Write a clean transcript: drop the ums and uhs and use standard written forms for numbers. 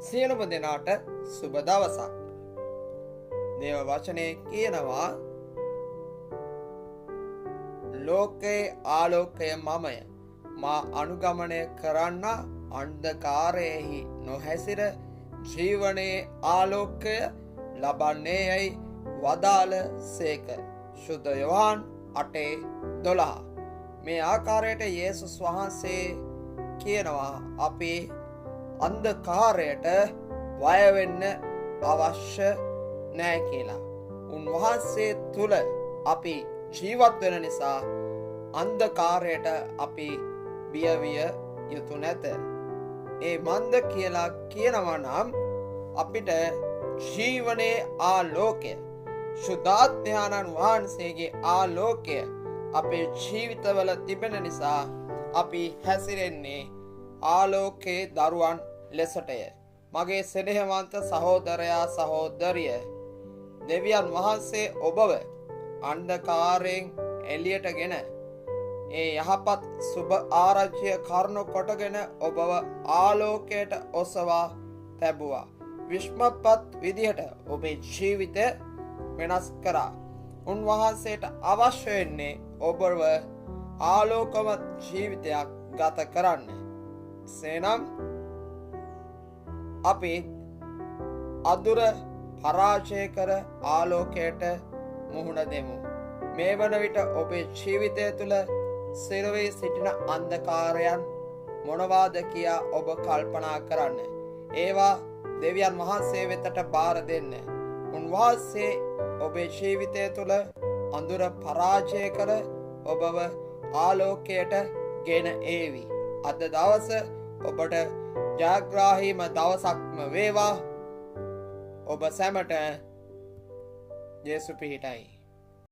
සියලුම දෙනාට සුබ දවසක්. දේව වචනේ කියනවා ලෝකේ ආලෝකය මමය. මා අනුගමනය කරන්න අන්ධකාරයෙහි නොහැසිර ජීවනයේ ආලෝකය ලබන්නේ යයි වදාළ සේක. ශුද්ධ යොහාන් 8:12. මේ ආකාරයට යේසුස් වහන්සේ කියනවා අපි අන්ධකාරයට වය වෙන්න අවශ්‍ය නැහැ කියලා. උන්වහන්සේ තුල අපි ජීවත් වෙන නිසා අන්ධකාරයට අපි බියවිය යුතු නැත. ඒ මන්ද කියලා කියනවා නම් අපිට ජීවනයේ ආලෝකය ශුද්ධාත්මයන්න් වහන්සේගේ ආලෝකය අපේ ජීවිතවල තිබෙන නිසා අපි හැසිරෙන්නේ ආලෝකයේ දරුවන් ලෙසටය. මගේ සෙනෙහවන්ත සහෝදරයා සහෝදරිය, දෙවියන් වහන්සේ ඔබව අන්ධකාරයෙන් එළියටගෙන ඒ යහපත් සුබ ආරාධ්‍ය කරුණ කොටගෙන ඔබව ආලෝකයට ඔසවා තැබුවා. විශ්මපත් විදිහට ඔබේ ජීවිතය වෙනස් කරා. උන්වහන්සේට අවශ්‍ය වෙන්නේ ඔබව ආලෝකමත් ජීවිතයක් ගත කරන්න. සේනම් අපි අදුර පරාජය කර ආලෝකයට මුහුණ දෙමු. මේ වන විට ඔබේ ජීවිතය තුළ සිරවී සිටින අන්ධකාරයන් මොනවාද කියා ඔබ කල්පනා කරන්න. ඒවා දෙවියන් වහන්සේ වෙතට බාර දෙන්න. උන්වහන්සේ ඔබේ ජීවිතය තුළ අඳුර පරාජය කර ඔබව ආලෝකයට ගෙන ඒවි. අද දවස ඔබට ජයග්‍රාහීම දවසක්ම වේවා. ඔබ සැමට යේසු පිහිටයි.